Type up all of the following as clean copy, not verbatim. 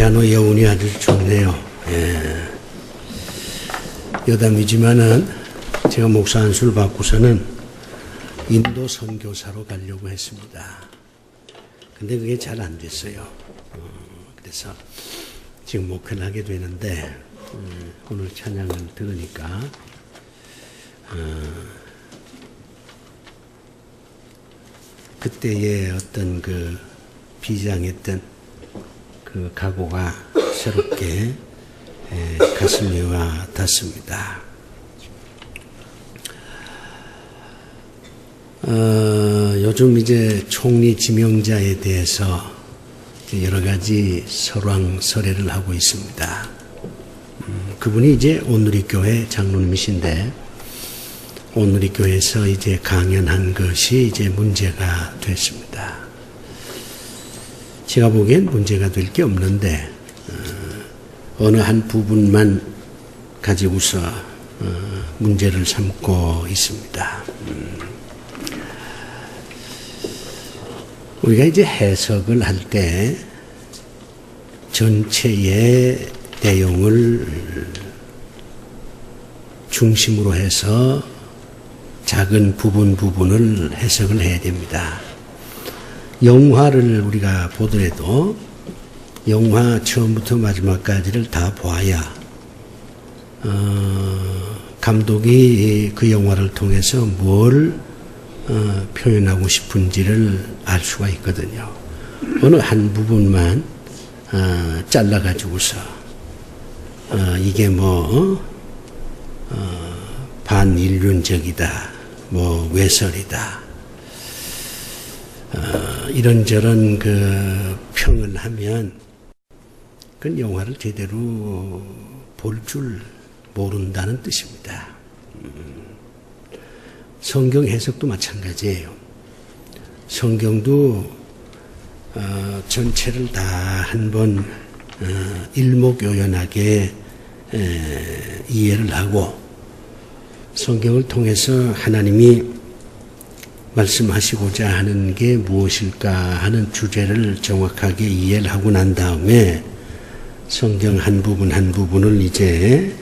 피아노 여운이 아주 좋네요. 예. 여담이지만은 제가 목사 안수를 받고서는 인도 선교사로 가려고 했습니다. 근데 그게 잘 안 됐어요. 그래서 지금 목회를 하게 되는데 오늘 찬양을 들으니까 그때의 어떤 그 비장했던 그 각오가 새롭게 가슴에 와 닿습니다. 요즘 이제 총리 지명자에 대해서 여러 가지 설왕설래를 하고 있습니다. 그분이 이제 온누리교회 장로님이신데 온누리교회에서 이제 강연한 것이 이제 문제가 됐습니다. 제가 보기엔 문제가 될 게 없는데 어느 한 부분만 가지고서 문제를 삼고 있습니다. 우리가 이제 해석을 할 때 전체의 내용을 중심으로 해서 작은 부분을 해석을 해야 됩니다. 영화를 우리가 보더라도 영화 처음부터 마지막까지를 다 봐야 감독이 그 영화를 통해서 뭘 표현하고 싶은지를 알 수가 있거든요. 어느 한 부분만 잘라가지고서 이게 뭐 반인륜적이다, 뭐 외설이다, 이런저런 그 평을 하면 그 영화를 제대로 볼 줄 모른다는 뜻입니다. 성경 해석도 마찬가지예요. 성경도 전체를 다 한번 일목요연하게 이해를 하고 성경을 통해서 하나님이 말씀하시고자 하는 게 무엇일까 하는 주제를 정확하게 이해를 하고 난 다음에 성경 한 부분을 이제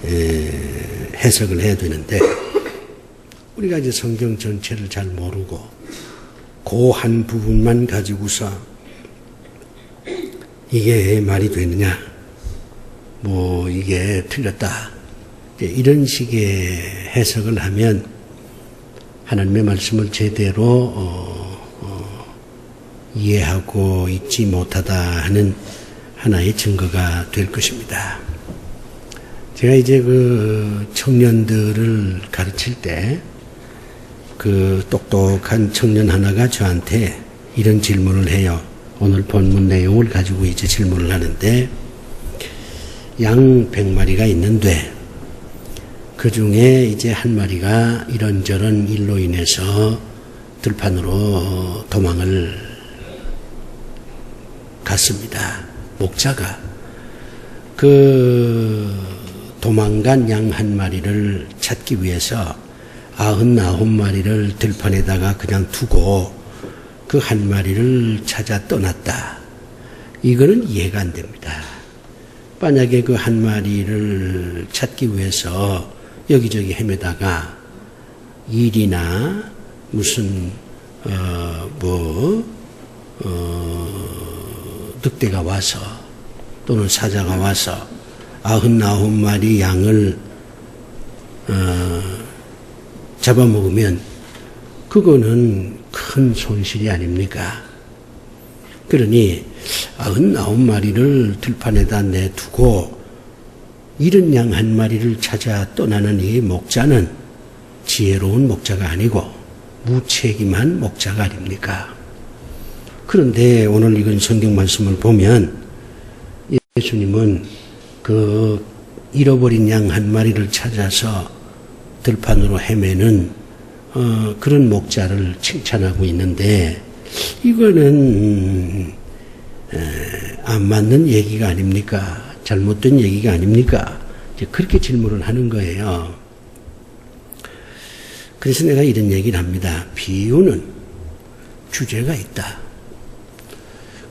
해석을 해야 되는데 우리가 이제 성경 전체를 잘 모르고 그 한 부분만 가지고서 이게 말이 되느냐, 뭐 이게 틀렸다, 이런 식의 해석을 하면 하나님의 말씀을 제대로 이해하고 있지 못하다 하는 하나의 증거가 될 것입니다. 제가 이제 그 청년들을 가르칠 때 그 똑똑한 청년 하나가 저한테 이런 질문을 해요. 오늘 본문 내용을 가지고 이제 질문을 하는데 양 100마리가 있는데 그 중에 이제 한 마리가 이런저런 일로 인해서 들판으로 도망을 갔습니다. 목자가 그 도망간 양 한 마리를 찾기 위해서 99마리를 들판에다가 그냥 두고 그 한 마리를 찾아 떠났다. 이거는 이해가 안 됩니다. 만약에 그 한 마리를 찾기 위해서 여기저기 헤매다가 일이나 무슨 늑대가 와서 또는 사자가 와서 99마리 양을 잡아먹으면 그거는 큰 손실이 아닙니까? 그러니 99마리를 들판에다 내두고 이른 양 한 마리를 찾아 떠나는 이 목자는 지혜로운 목자가 아니고 무책임한 목자가 아닙니까? 그런데 오늘 읽은 성경 말씀을 보면 예수님은 그 잃어버린 양 한 마리를 찾아서 들판으로 헤매는 그런 목자를 칭찬하고 있는데 이거는 안 맞는 얘기가 아닙니까? 잘못된 얘기가 아닙니까? 이제 그렇게 질문을 하는 거예요. 그래서 내가 이런 얘기를 합니다. 비유는 주제가 있다.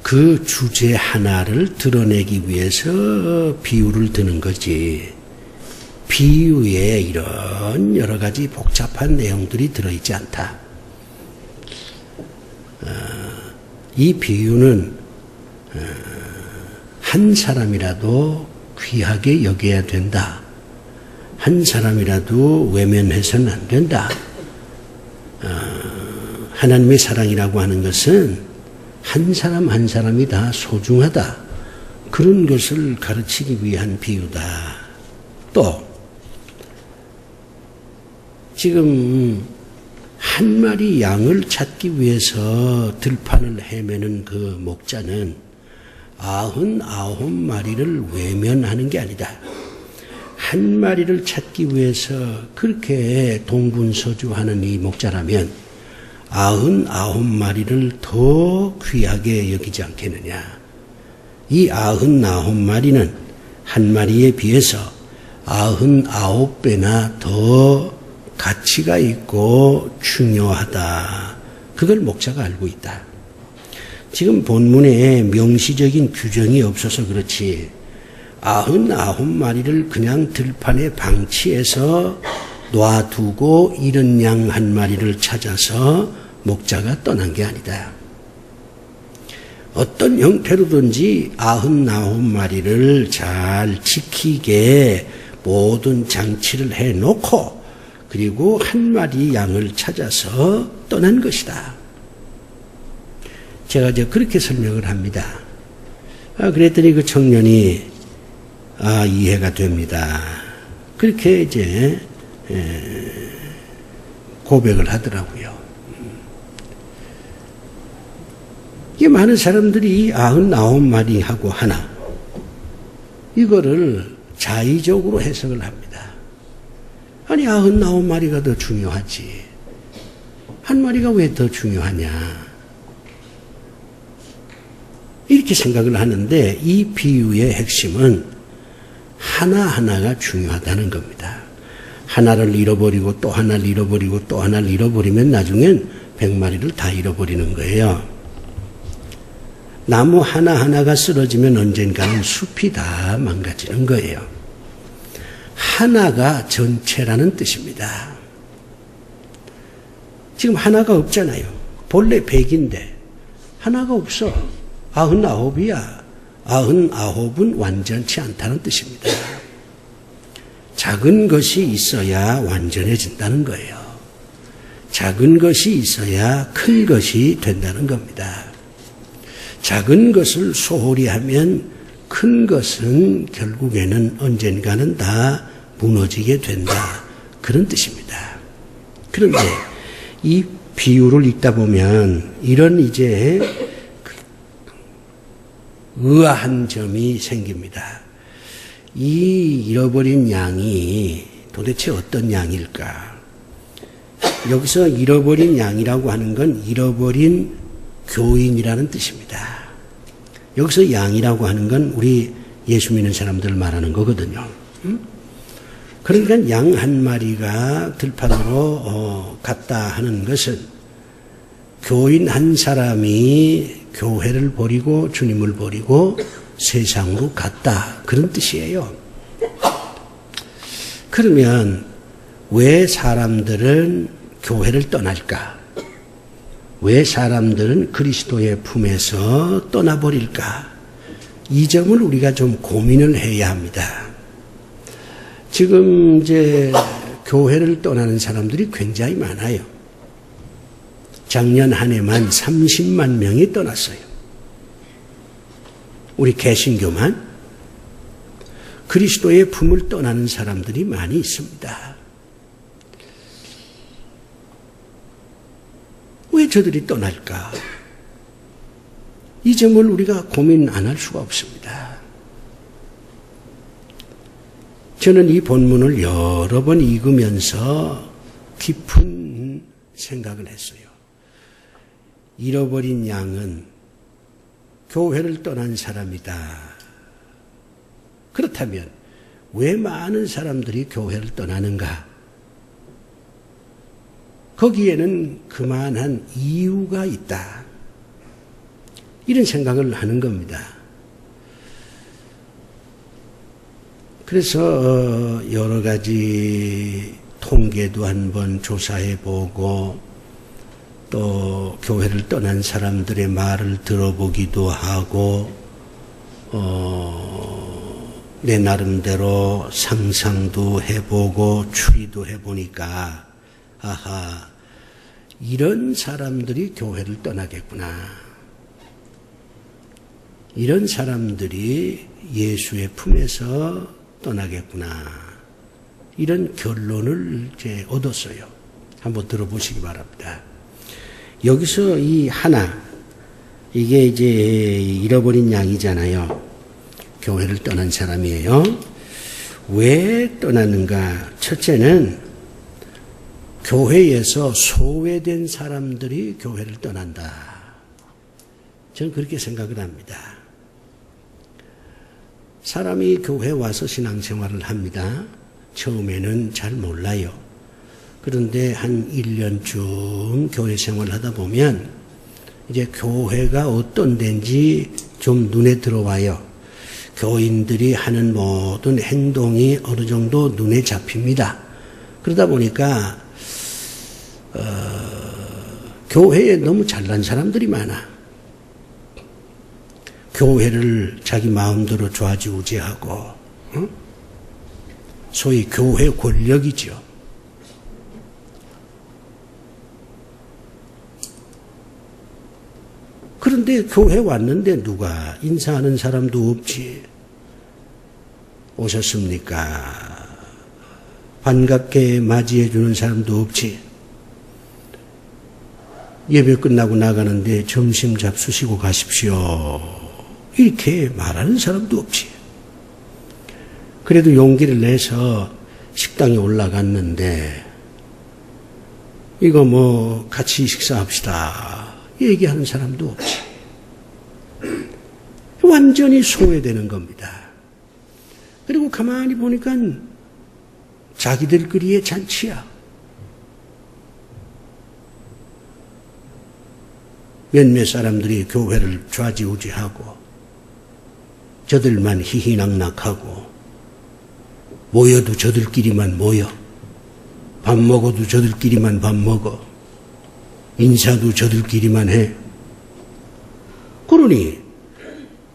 그 주제 하나를 드러내기 위해서 비유를 드는 거지. 비유에 이런 여러 가지 복잡한 내용들이 들어있지 않다. 이 비유는 한 사람이라도 귀하게 여겨야 된다. 한 사람이라도 외면해서는 안 된다. 하나님의 사랑이라고 하는 것은 한 사람 한 사람이 다 소중하다. 그런 것을 가르치기 위한 비유다. 또 지금 한 마리 양을 찾기 위해서 들판을 헤매는 그 목자는 99마리를 외면하는 게 아니다. 한 마리를 찾기 위해서 그렇게 동분서주하는 이 목자라면 99마리를 더 귀하게 여기지 않겠느냐. 이 99마리는 한 마리에 비해서 99배나 더 가치가 있고 중요하다. 그걸 목자가 알고 있다. 지금 본문에 명시적인 규정이 없어서 그렇지 99마리를 그냥 들판에 방치해서 놔두고 이른 양 한 마리를 찾아서 목자가 떠난 게 아니다. 어떤 형태로든지 99마리를 잘 지키게 모든 장치를 해놓고 그리고 한 마리 양을 찾아서 떠난 것이다. 제가 그렇게 설명을 합니다. 그랬더니 그 청년이 이해가 됩니다. 그렇게 이제 고백을 하더라고요. 이게 많은 사람들이 99마리하고 하나 이거를 자의적으로 해석을 합니다. 아니 99마리가 더 중요하지. 한 마리가 왜 더 중요하냐. 이렇게 생각을 하는데 이 비유의 핵심은 하나하나가 중요하다는 겁니다. 하나를 잃어버리고 또 하나를 잃어버리고 또 하나를 잃어버리면 나중엔 100마리를 다 잃어버리는 거예요. 나무 하나하나가 쓰러지면 언젠가는 숲이 다 망가지는 거예요. 하나가 전체라는 뜻입니다. 지금 하나가 없잖아요. 본래 100인데 하나가 없어. 99이야. 99은 완전치 않다는 뜻입니다. 작은 것이 있어야 완전해진다는 거예요. 작은 것이 있어야 큰 것이 된다는 겁니다. 작은 것을 소홀히 하면 큰 것은 결국에는 언젠가는 다 무너지게 된다. 그런 뜻입니다. 그런데 이 비유를 읽다 보면 이런 이제 의아한 점이 생깁니다. 이 잃어버린 양이 도대체 어떤 양일까? 여기서 잃어버린 양이라고 하는 건 잃어버린 교인이라는 뜻입니다. 여기서 양이라고 하는 건 우리 예수 믿는 사람들 말하는 거거든요. 그러니까 양 한 마리가 들판으로 갔다 하는 것은 교인 한 사람이 교회를 버리고 주님을 버리고 세상으로 갔다. 그런 뜻이에요. 그러면 왜 사람들은 교회를 떠날까? 왜 사람들은 그리스도의 품에서 떠나버릴까? 이 점을 우리가 좀 고민을 해야 합니다. 지금 이제 교회를 떠나는 사람들이 굉장히 많아요. 작년 한 해만 30만 명이 떠났어요. 우리 개신교만 그리스도의 품을 떠나는 사람들이 많이 있습니다. 왜 저들이 떠날까? 이 점을 우리가 고민 안 할 수가 없습니다. 저는 이 본문을 여러 번 읽으면서 깊은 생각을 했어요. 잃어버린 양은 교회를 떠난 사람이다. 그렇다면 왜 많은 사람들이 교회를 떠나는가? 거기에는 그만한 이유가 있다. 이런 생각을 하는 겁니다. 그래서 여러 가지 통계도 한번 조사해보고 또 교회를 떠난 사람들의 말을 들어보기도 하고 내 나름대로 상상도 해보고 추리도 해보니까 아하, 이런 사람들이 교회를 떠나겠구나. 이런 사람들이 예수의 품에서 떠나겠구나. 이런 결론을 이제 얻었어요. 한번 들어보시기 바랍니다. 여기서 이 하나, 이게 이제 잃어버린 양이잖아요. 교회를 떠난 사람이에요. 왜 떠나는가? 첫째는 교회에서 소외된 사람들이 교회를 떠난다. 저는 그렇게 생각을 합니다. 사람이 교회에 와서 신앙생활을 합니다. 처음에는 잘 몰라요. 그런데 한 1년쯤 교회 생활을 하다 보면 이제 교회가 어떤 데인지 좀 눈에 들어와요. 교인들이 하는 모든 행동이 어느 정도 눈에 잡힙니다. 그러다 보니까 교회에 너무 잘난 사람들이 많아. 교회를 자기 마음대로 좌지우지하고 소위 교회 권력이죠. 그런데 교회 왔는데 누가 인사하는 사람도 없지. 오셨습니까? 반갑게 맞이해 주는 사람도 없지. 예배 끝나고 나가는데 점심 잡수시고 가십시오. 이렇게 말하는 사람도 없지. 그래도 용기를 내서 식당에 올라갔는데 이거 뭐 같이 식사합시다. 얘기하는 사람도 없지. 완전히 소외되는 겁니다. 그리고 가만히 보니까 자기들끼리의 잔치야. 몇몇 사람들이 교회를 좌지우지하고 저들만 희희낙낙하고 모여도 저들끼리만 모여. 밥 먹어도 저들끼리만 밥 먹어. 인사도 저들끼리만 해. 그러니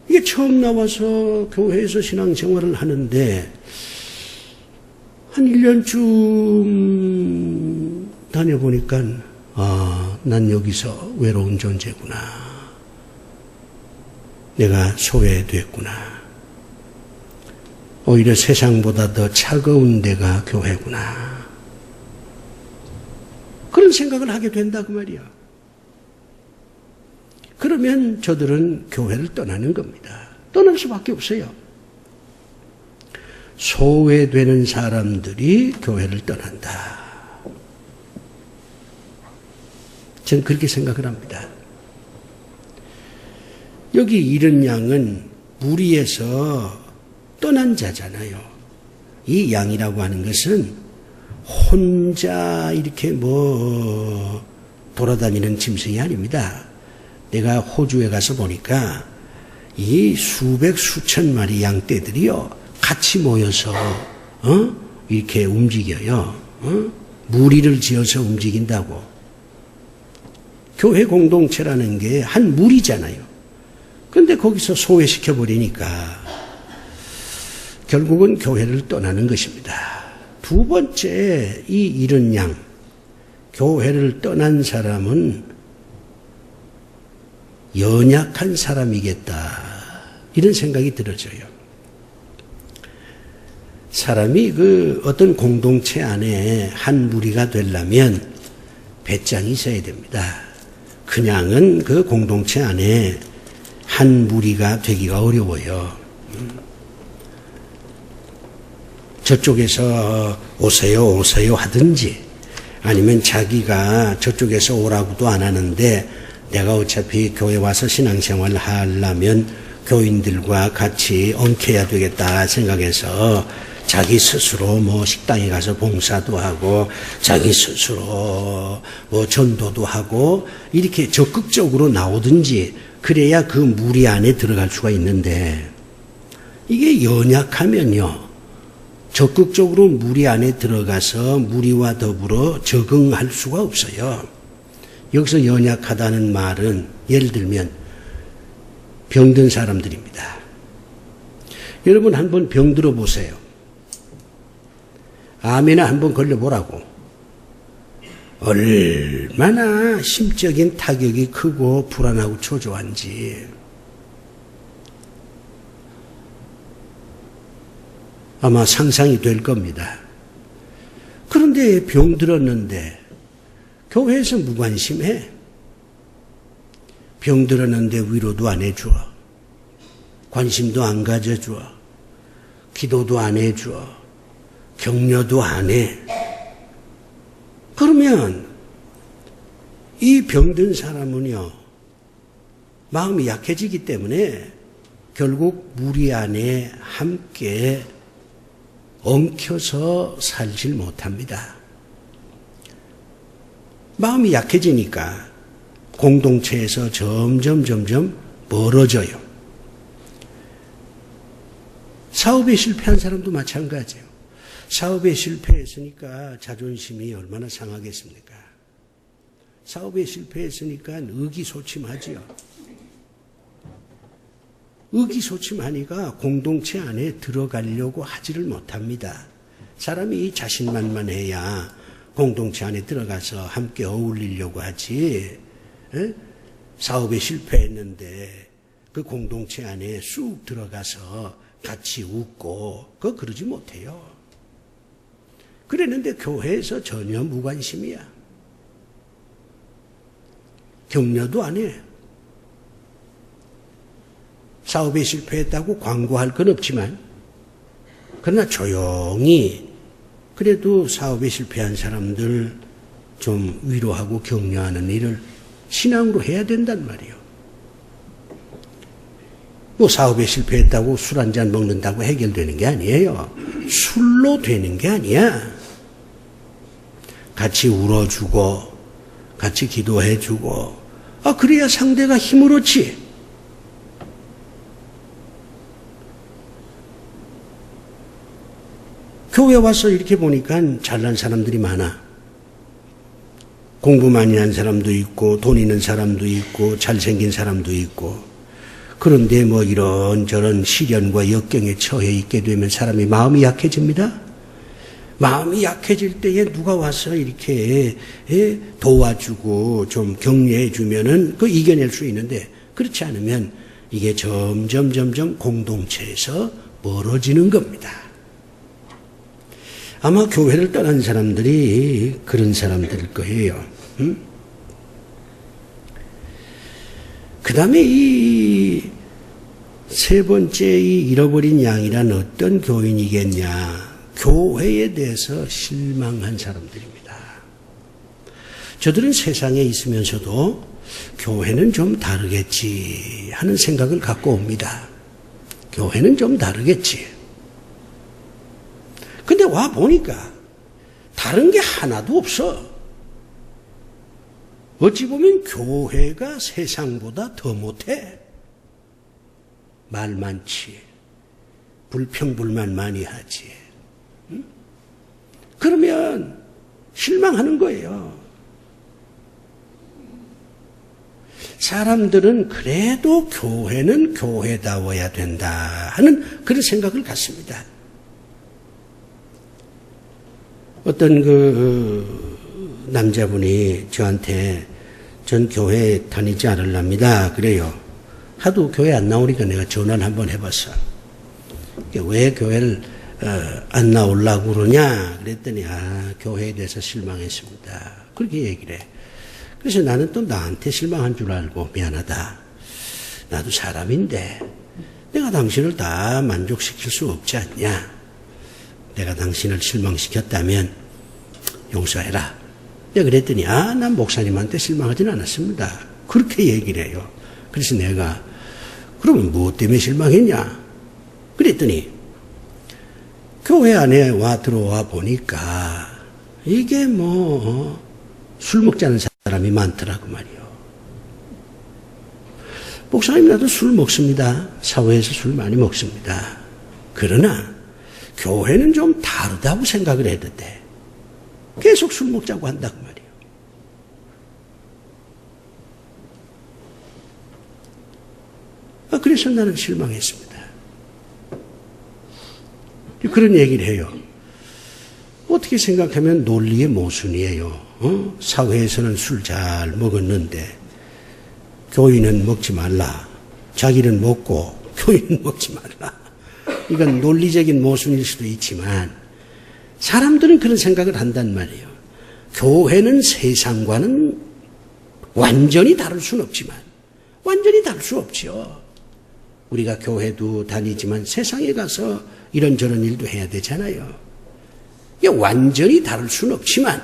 이게 처음 나와서 교회에서 신앙생활을 하는데 한 1년쯤 다녀보니까 난 여기서 외로운 존재구나. 내가 소외됐구나. 오히려 세상보다 더 차가운 데가 교회구나. 그런 생각을 하게 된다 그 말이야. 그러면 저들은 교회를 떠나는 겁니다. 떠날 수밖에 없어요. 소외되는 사람들이 교회를 떠난다. 저는 그렇게 생각을 합니다. 여기 잃은 양은 무리에서 떠난 자잖아요. 이 양이라고 하는 것은 혼자 이렇게 돌아다니는 짐승이 아닙니다. 내가 호주에 가서 보니까 이 수백 수천 마리 양떼들이요 같이 모여서 이렇게 움직여요. 무리를 지어서 움직인다고. 교회 공동체라는 게 한 무리잖아요. 그런데 거기서 소외시켜 버리니까 결국은 교회를 떠나는 것입니다. 두 번째, 이 잃은 양, 교회를 떠난 사람은 연약한 사람이겠다. 이런 생각이 들어져요. 사람이 어떤 공동체 안에 한 무리가 되려면 배짱이 있어야 됩니다. 그냥은 그 공동체 안에 한 무리가 되기가 어려워요. 저쪽에서 오세요 오세요 하든지 아니면 자기가 저쪽에서 오라고도 안 하는데 내가 어차피 교회 와서 신앙생활을 하려면 교인들과 같이 엉켜야 되겠다 생각해서 자기 스스로 식당에 가서 봉사도 하고 자기 스스로 전도도 하고 이렇게 적극적으로 나오든지 그래야 그 무리 안에 들어갈 수가 있는데 이게 연약하면요. 적극적으로 무리 안에 들어가서 무리와 더불어 적응할 수가 없어요. 여기서 연약하다는 말은 예를 들면 병든 사람들입니다. 여러분 한번 병들어 보세요. 암에나 한번 걸려보라고. 얼마나 심적인 타격이 크고 불안하고 초조한지. 아마 상상이 될 겁니다. 그런데 병들었는데 교회에서 무관심해. 병들었는데 위로도 안 해줘. 관심도 안 가져줘. 기도도 안 해줘. 격려도 안 해. 그러면 이 병든 사람은요, 마음이 약해지기 때문에 결국 무리 안에 함께 엉켜서 살질 못합니다. 마음이 약해지니까 공동체에서 점점 멀어져요. 사업에 실패한 사람도 마찬가지예요. 사업에 실패했으니까 자존심이 얼마나 상하겠습니까? 사업에 실패했으니까 의기소침하지요. 의기소침하니까 공동체 안에 들어가려고 하지를 못합니다. 사람이 자신만만해야 공동체 안에 들어가서 함께 어울리려고 하지. 에? 사업에 실패했는데 그 공동체 안에 쑥 들어가서 같이 웃고 그러지 못해요. 그랬는데 교회에서 전혀 무관심이야. 격려도 안 해. 사업에 실패했다고 광고할 건 없지만 그러나 조용히 그래도 사업에 실패한 사람들 좀 위로하고 격려하는 일을 신앙으로 해야 된단 말이에요. 뭐 사업에 실패했다고 술 한잔 먹는다고 해결되는 게 아니에요. 술로 되는 게 아니야. 같이 울어주고 같이 기도해주고 그래야 상대가 힘을 얻지. 교회 와서 이렇게 보니까 잘난 사람들이 많아. 공부 많이 한 사람도 있고 돈 있는 사람도 있고 잘생긴 사람도 있고. 그런데 뭐 이런저런 시련과 역경에 처해 있게 되면 사람이 마음이 약해집니다. 마음이 약해질 때에 누가 와서 이렇게 도와주고 좀 격려해 주면은 이겨낼 수 있는데 그렇지 않으면 이게 점점 공동체에서 멀어지는 겁니다. 아마 교회를 떠난 사람들이 그런 사람들일 거예요. 그 다음에 이 세 번째 이 잃어버린 양이란 어떤 교인이겠냐. 교회에 대해서 실망한 사람들입니다. 저들은 세상에 있으면서도 교회는 좀 다르겠지 하는 생각을 갖고 옵니다. 교회는 좀 다르겠지. 근데 와 보니까 다른 게 하나도 없어. 어찌 보면 교회가 세상보다 더 못해. 말 많지. 불평불만 많이 하지. 응? 그러면 실망하는 거예요. 사람들은 그래도 교회는 교회다워야 된다 하는 그런 생각을 갖습니다. 어떤 남자분이 저한테 전 교회 다니지 않으랍니다. 그래요. 하도 교회 안 나오니까 내가 전화를 한번 해봤어. 왜 교회를 안 나오려고 그러냐? 그랬더니 교회에 대해서 실망했습니다. 그렇게 얘기를 해. 그래서 나는 또 나한테 실망한 줄 알고 미안하다. 나도 사람인데 내가 당신을 다 만족시킬 수 없지 않냐? 내가 당신을 실망시켰다면 용서해라. 내가 그랬더니 난 목사님한테 실망하진 않았습니다. 그렇게 얘기를 해요. 그래서 내가 그러면 무엇 때문에 실망했냐? 그랬더니 교회 안에 들어와 보니까 이게 술 먹지 않은 사람이 많더라고 말이요. 목사님 나도 술 먹습니다. 사회에서 술 많이 먹습니다. 그러나 교회는 좀 다르다고 생각을 했는데 계속 술 먹자고 한다고 말이에요. 그래서 나는 실망했습니다. 그런 얘기를 해요. 어떻게 생각하면 논리의 모순이에요. 사회에서는 술 잘 먹었는데 교인은 먹지 말라. 자기는 먹고 교인은 먹지 말라. 이건 논리적인 모순일 수도 있지만 사람들은 그런 생각을 한단 말이에요. 교회는 세상과는 완전히 다를 수는 없지만 완전히 다를 수 없죠. 우리가 교회도 다니지만 세상에 가서 이런저런 일도 해야 되잖아요. 이게 완전히 다를 수는 없지만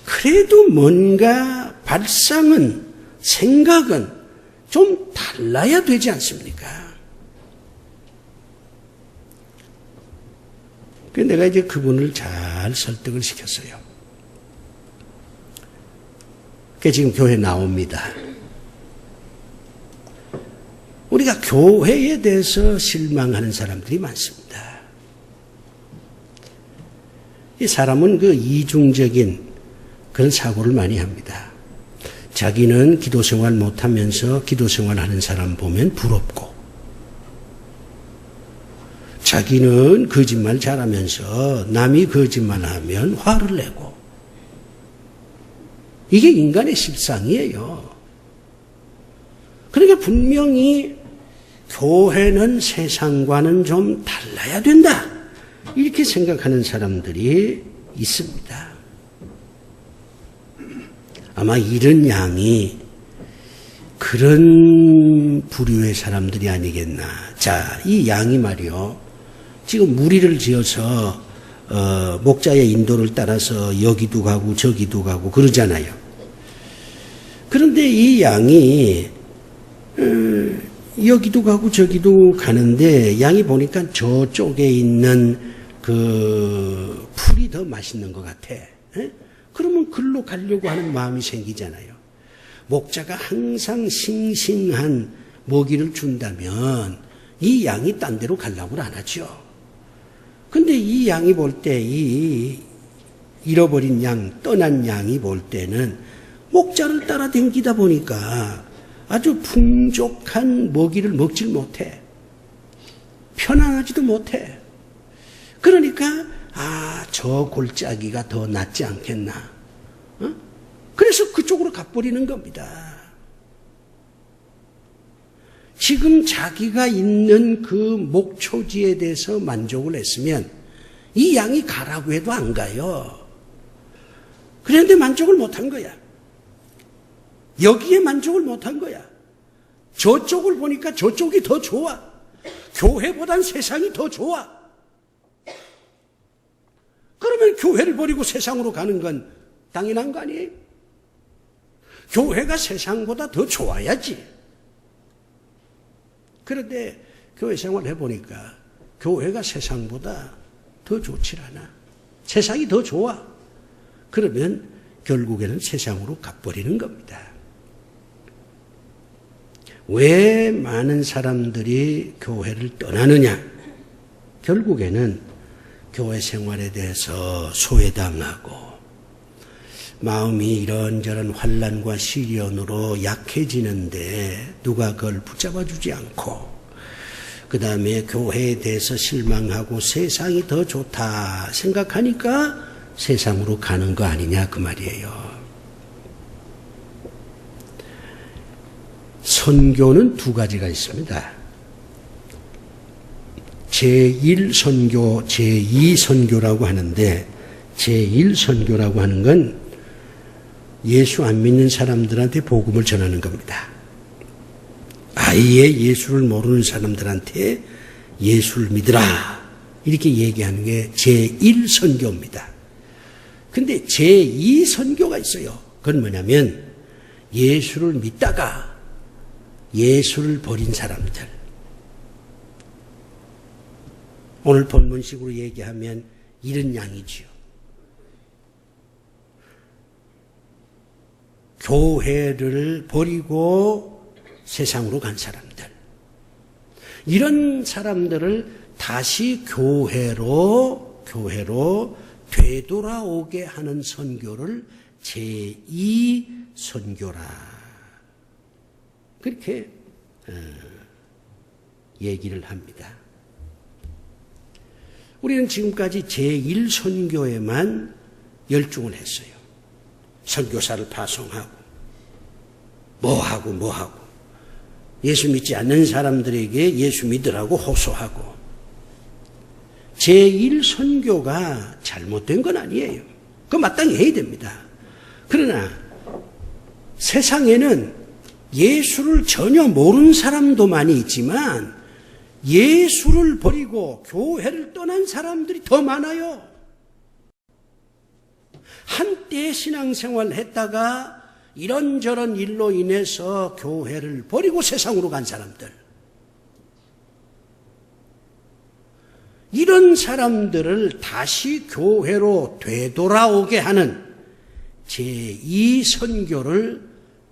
그래도 뭔가 발상은 생각은 좀 달라야 되지 않습니까? 그래서 내가 이제 그분을 잘 설득을 시켰어요. 그래서 지금 교회 나옵니다. 우리가 교회에 대해서 실망하는 사람들이 많습니다. 이 사람은 그 이중적인 그런 사고를 많이 합니다. 자기는 기도 생활 못하면서 기도 생활하는 사람 보면 부럽고, 자기는 거짓말 잘하면서 남이 거짓말하면 화를 내고, 이게 인간의 실상이에요. 그러니까 분명히 교회는 세상과는 좀 달라야 된다, 이렇게 생각하는 사람들이 있습니다. 아마 이런 양이 그런 부류의 사람들이 아니겠나. 자, 이 양이 말이요, 지금 무리를 지어서 목자의 인도를 따라서 여기도 가고 저기도 가고 그러잖아요. 그런데 이 양이 여기도 가고 저기도 가는데 양이 보니까 저쪽에 있는 그 풀이 더 맛있는 것 같아. 그러면 글로 가려고 하는 마음이 생기잖아요. 목자가 항상 싱싱한 먹이를 준다면 이 양이 딴 데로 가려고 안 하죠. 근데 이 양이 볼 때, 이 잃어버린 양, 떠난 양이 볼 때는 목자를 따라 댕기다 보니까 아주 풍족한 먹이를 먹질 못해. 편안하지도 못해. 그러니까 저 골짜기가 더 낫지 않겠나. 그래서 그쪽으로 가버리는 겁니다. 지금 자기가 있는 그 목초지에 대해서 만족을 했으면 이 양이 가라고 해도 안 가요. 그런데 만족을 못한 거야. 여기에 만족을 못한 거야. 저쪽을 보니까 저쪽이 더 좋아. 교회보단 세상이 더 좋아. 그러면 교회를 버리고 세상으로 가는 건 당연한 거 아니에요? 교회가 세상보다 더 좋아야지. 그런데 교회 생활을 해보니까 교회가 세상보다 더 좋질 않아. 세상이 더 좋아. 그러면 결국에는 세상으로 가버리는 겁니다. 왜 많은 사람들이 교회를 떠나느냐? 결국에는 교회 생활에 대해서 소외당하고 마음이 이런저런 환난과 시련으로 약해지는데 누가 그걸 붙잡아주지 않고, 그 다음에 교회에 대해서 실망하고 세상이 더 좋다 생각하니까 세상으로 가는 거 아니냐 그 말이에요. 선교는 두 가지가 있습니다. 제1선교, 제2선교라고 하는데, 제1선교라고 하는 건 예수 안 믿는 사람들한테 복음을 전하는 겁니다. 아예 예수를 모르는 사람들한테 예수를 믿으라, 이렇게 얘기하는 게 제1선교입니다. 근데 제2선교가 있어요. 그건 뭐냐면 예수를 믿다가 예수를 버린 사람들. 오늘 본문식으로 얘기하면 이런 양이지요. 교회를 버리고 세상으로 간 사람들. 이런 사람들을 다시 교회로 되돌아오게 하는 선교를 제2선교라. 그렇게 얘기를 합니다. 우리는 지금까지 제1선교에만 열중을 했어요. 선교사를 파송하고 뭐하고 예수 믿지 않는 사람들에게 예수 믿으라고 호소하고. 제1선교가 잘못된 건 아니에요. 그거 마땅히 해야 됩니다. 그러나 세상에는 예수를 전혀 모르는 사람도 많이 있지만 예수를 버리고 교회를 떠난 사람들이 더 많아요. 한때 신앙생활을 했다가 이런저런 일로 인해서 교회를 버리고 세상으로 간 사람들. 이런 사람들을 다시 교회로 되돌아오게 하는 제2선교를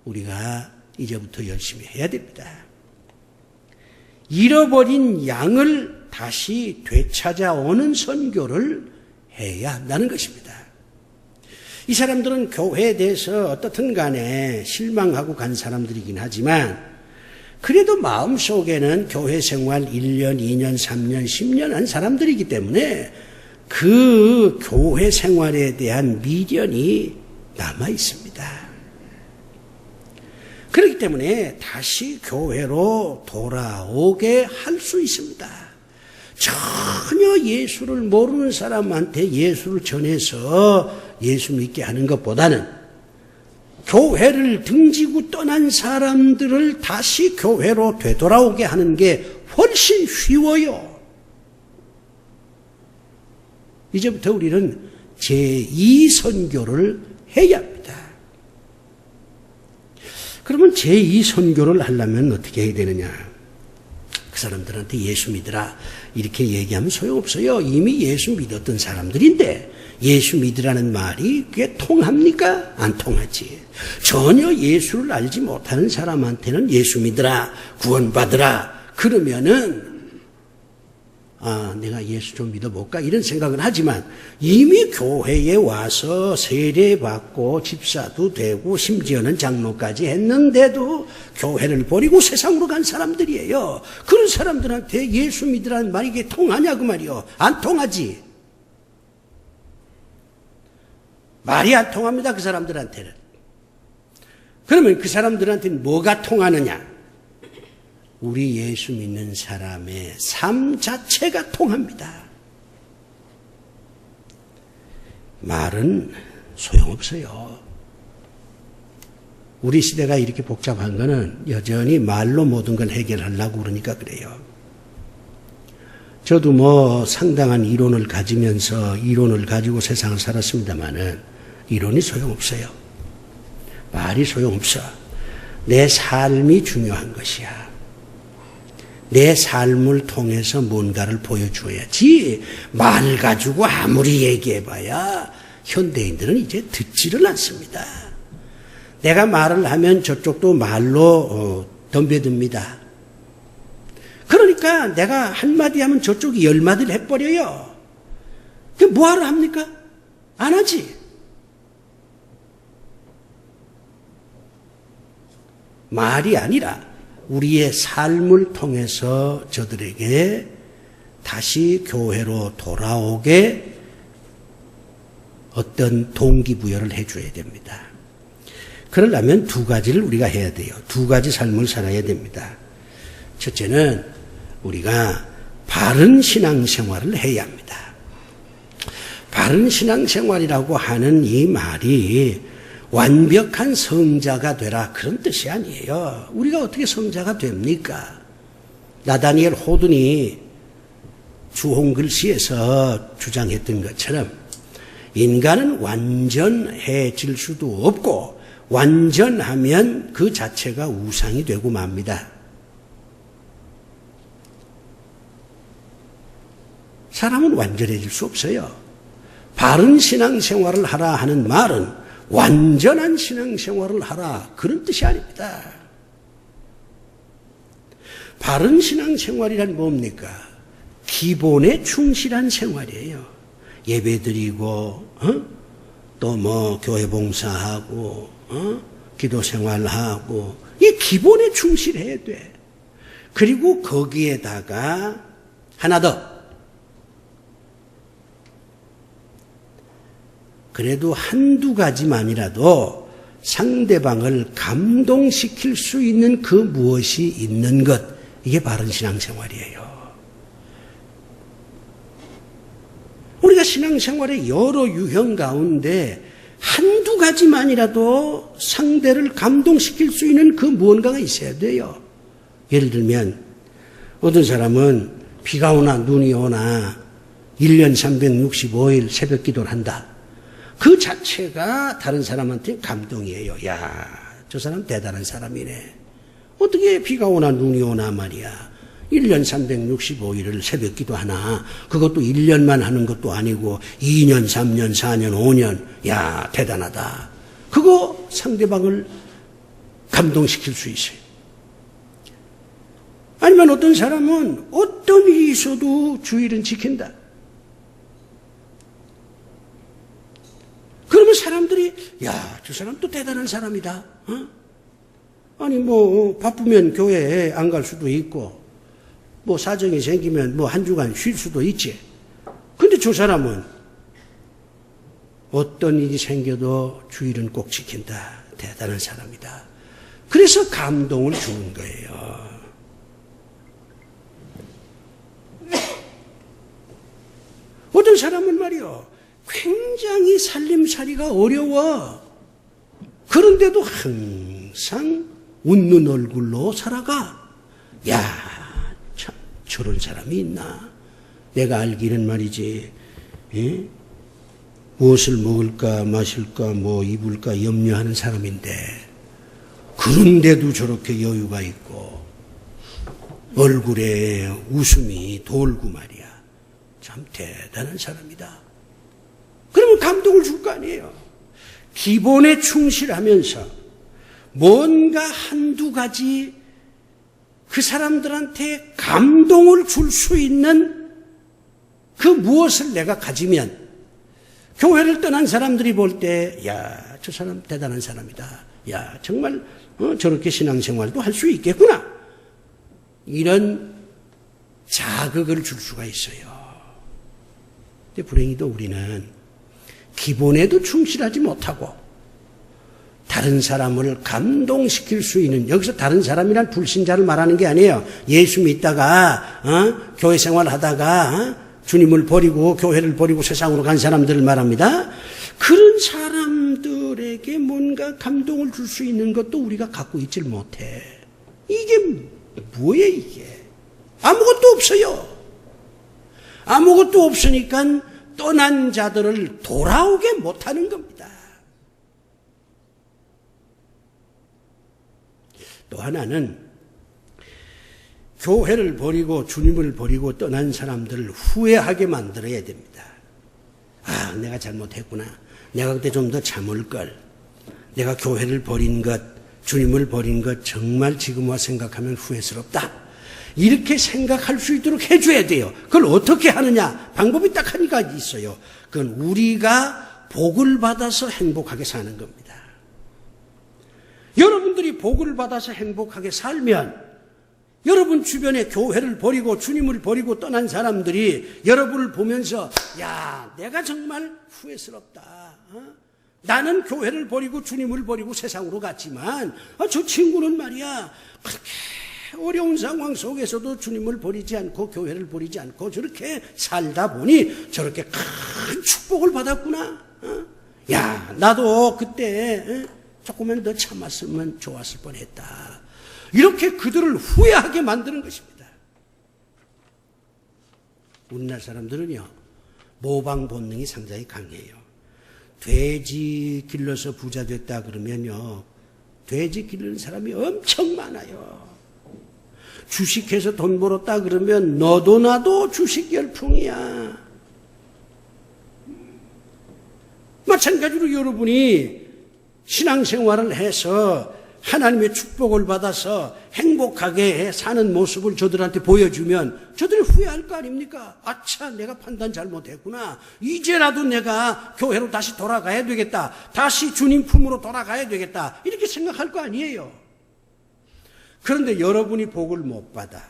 우리가 이제부터 열심히 해야 됩니다. 잃어버린 양을 다시 되찾아오는 선교를 해야 한다는 것입니다. 이 사람들은 교회에 대해서 어떻든 간에 실망하고 간 사람들이긴 하지만 그래도 마음속에는 교회 생활 1년, 2년, 3년, 10년 한 사람들이기 때문에 그 교회 생활에 대한 미련이 남아 있습니다. 그렇기 때문에 다시 교회로 돌아오게 할 수 있습니다. 전혀 예수를 모르는 사람한테 예수를 전해서 예수 믿게 하는 것보다는 교회를 등지고 떠난 사람들을 다시 교회로 되돌아오게 하는 게 훨씬 쉬워요. 이제부터 우리는 제2선교를 해야 합니다. 그러면 제2선교를 하려면 어떻게 해야 되느냐? 그 사람들한테 예수 믿으라 이렇게 얘기하면 소용없어요. 이미 예수 믿었던 사람들인데 예수 믿으라는 말이 그게 통합니까? 안 통하지. 전혀 예수를 알지 못하는 사람한테는 예수 믿으라, 구원받으라 그러면은 내가 예수 좀 믿어볼까 이런 생각을 하지만 이미 교회에 와서 세례받고 집사도 되고 심지어는 장로까지 했는데도 교회를 버리고 세상으로 간 사람들이에요. 그런 사람들한테 예수 믿으라는 말이 이게 통하냐 그 말이요. 안 통하지. 말이 안 통합니다. 그 사람들한테는. 그러면 그 사람들한테는 뭐가 통하느냐? 우리 예수 믿는 사람의 삶 자체가 통합니다. 말은 소용없어요. 우리 시대가 이렇게 복잡한 거는 여전히 말로 모든 걸 해결하려고 그러니까 그래요. 저도 상당한 이론을 가지면서 이론을 가지고 세상을 살았습니다마는 이론이 소용없어요. 말이 소용없어. 내 삶이 중요한 것이야. 내 삶을 통해서 뭔가를 보여줘야지 말 가지고 아무리 얘기해봐야 현대인들은 이제 듣지를 않습니다. 내가 말을 하면 저쪽도 말로 덤벼듭니다. 그러니까 내가 한마디 하면 저쪽이 열마디를 해버려요. 그 뭐하러 합니까? 안 하지. 말이 아니라 우리의 삶을 통해서 저들에게 다시 교회로 돌아오게 어떤 동기부여를 해줘야 됩니다. 그러려면 두 가지를 우리가 해야 돼요. 두 가지 삶을 살아야 됩니다. 첫째는 우리가 바른 신앙생활을 해야 합니다. 바른 신앙생활이라고 하는 이 말이 완벽한 성자가 되라 그런 뜻이 아니에요. 우리가 어떻게 성자가 됩니까? 나다니엘 호든이 주홍글씨에서 주장했던 것처럼 인간은 완전해질 수도 없고 완전하면 그 자체가 우상이 되고 맙니다. 사람은 완전해질 수 없어요. 바른 신앙생활을 하라 하는 말은 완전한 신앙생활을 하라 그런 뜻이 아닙니다. 바른 신앙생활이란 뭡니까? 기본에 충실한 생활이에요. 예배드리고 또 뭐 교회 봉사하고 기도생활하고 이 기본에 충실해야 돼. 그리고 거기에다가 하나 더, 그래도 한두 가지만이라도 상대방을 감동시킬 수 있는 그 무엇이 있는 것, 이게 바른 신앙생활이에요. 우리가 신앙생활의 여러 유형 가운데 한두 가지만이라도 상대를 감동시킬 수 있는 그 무언가가 있어야 돼요. 예를 들면 어떤 사람은 비가 오나 눈이 오나 1년 365일 새벽 기도를 한다. 그 자체가 다른 사람한테 감동이에요. 야, 저 사람 대단한 사람이네. 어떻게 비가 오나 눈이 오나 말이야. 1년 365일을 새벽 기도하나. 그것도 1년만 하는 것도 아니고 2년, 3년, 4년, 5년. 야, 대단하다. 그거 상대방을 감동시킬 수 있어요. 아니면 어떤 사람은 어떤 일이 있어도 주일은 지킨다. 그러면 사람들이 야, 저 사람 또 대단한 사람이다. 아니 뭐 바쁘면 교회에 안 갈 수도 있고 뭐 사정이 생기면 뭐 한 주간 쉴 수도 있지. 근데 저 사람은 어떤 일이 생겨도 주일은 꼭 지킨다. 대단한 사람이다. 그래서 감동을 주는 거예요. 어떤 사람은 말이요, 굉장히 살림살이가 어려워. 그런데도 항상 웃는 얼굴로 살아가. 야, 참 저런 사람이 있나. 내가 알기는 말이지, 무엇을 먹을까 마실까 뭐 입을까 염려하는 사람인데 그런데도 저렇게 여유가 있고 얼굴에 웃음이 돌고 말이야. 참 대단한 사람이다. 그러면 감동을 줄 거 아니에요. 기본에 충실하면서 뭔가 한두 가지 그 사람들한테 감동을 줄 수 있는 그 무엇을 내가 가지면 교회를 떠난 사람들이 볼 때 야, 저 사람 대단한 사람이다. 야, 정말 저렇게 신앙생활도 할 수 있겠구나. 이런 자극을 줄 수가 있어요. 근데 불행히도 우리는 기본에도 충실하지 못하고 다른 사람을 감동시킬 수 있는, 여기서 다른 사람이란 불신자를 말하는 게 아니에요. 예수 믿다가 교회 생활하다가 주님을 버리고 교회를 버리고 세상으로 간 사람들을 말합니다. 그런 사람들에게 뭔가 감동을 줄 수 있는 것도 우리가 갖고 있질 못해. 이게 뭐예요 이게? 아무것도 없어요. 아무것도 없으니까 떠난 자들을 돌아오게 못하는 겁니다. 또 하나는 교회를 버리고 주님을 버리고 떠난 사람들을 후회하게 만들어야 됩니다. 아, 내가 잘못했구나. 내가 그때 좀 더 참을 걸. 내가 교회를 버린 것, 주님을 버린 것 정말 지금 와 생각하면 후회스럽다. 이렇게 생각할 수 있도록 해줘야 돼요. 그걸 어떻게 하느냐? 방법이 딱 하나가 있어요. 그건 우리가 복을 받아서 행복하게 사는 겁니다. 여러분들이 복을 받아서 행복하게 살면 여러분 주변에 교회를 버리고 주님을 버리고 떠난 사람들이 여러분을 보면서 야, 내가 정말 후회스럽다. 나는 교회를 버리고 주님을 버리고 세상으로 갔지만 저 친구는 말이야 그렇게 어려운 상황 속에서도 주님을 버리지 않고 교회를 버리지 않고 저렇게 살다 보니 저렇게 큰 축복을 받았구나. 야, 나도 그때 조금만 더 참았으면 좋았을 뻔했다. 이렇게 그들을 후회하게 만드는 것입니다. 우리나라 사람들은요, 모방 본능이 상당히 강해요. 돼지 길러서 부자 됐다 그러면요, 돼지 기르는 사람이 엄청 많아요. 주식해서 돈 벌었다 그러면 너도 나도 주식 열풍이야. 마찬가지로 여러분이 신앙생활을 해서 하나님의 축복을 받아서 행복하게 사는 모습을 저들한테 보여주면 저들이 후회할 거 아닙니까? 아차, 내가 판단 잘못했구나. 이제라도 내가 교회로 다시 돌아가야 되겠다. 다시 주님 품으로 돌아가야 되겠다. 이렇게 생각할 거 아니에요. 그런데 여러분이 복을 못 받아.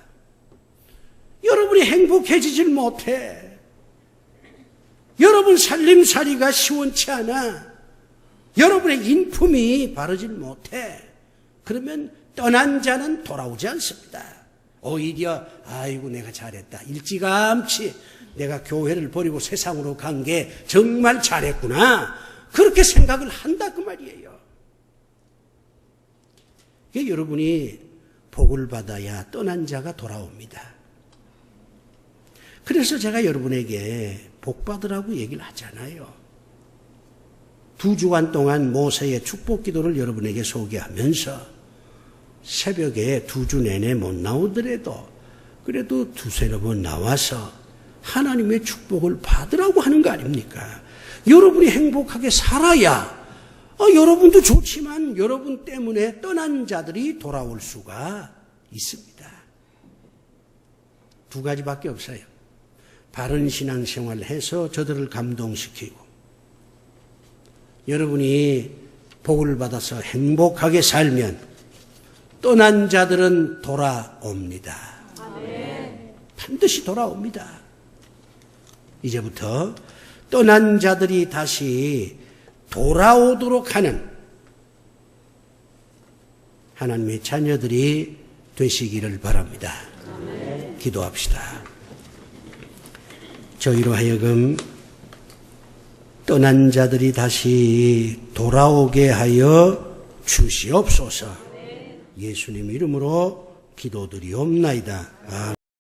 여러분이 행복해지질 못해. 여러분 살림살이가 시원치 않아. 여러분의 인품이 바르질 못해. 그러면 떠난 자는 돌아오지 않습니다. 오히려 아이고 내가 잘했다. 일찌감치 내가 교회를 버리고 세상으로 간 게 정말 잘했구나. 그렇게 생각을 한다 그 말이에요. 이게 여러분이 복을 받아야 떠난 자가 돌아옵니다. 그래서 제가 여러분에게 복 받으라고 얘기를 하잖아요. 2주간 동안 모세의 축복 기도를 여러분에게 소개하면서 새벽에 2주 내내 못 나오더라도 그래도 2-3번 나와서 하나님의 축복을 받으라고 하는 거 아닙니까? 여러분이 행복하게 살아야 여러분도 좋지만 여러분 때문에 떠난 자들이 돌아올 수가 있습니다. 2가지밖에 없어요. 바른 신앙생활을 해서 저들을 감동시키고 여러분이 복을 받아서 행복하게 살면 떠난 자들은 돌아옵니다. 반드시 돌아옵니다. 이제부터 떠난 자들이 다시 돌아오도록 하는 하나님의 자녀들이 되시기를 바랍니다. 기도합시다. 저희로 하여금 떠난 자들이 다시 돌아오게 하여 주시옵소서. 예수님 이름으로 기도드리옵나이다. 아멘.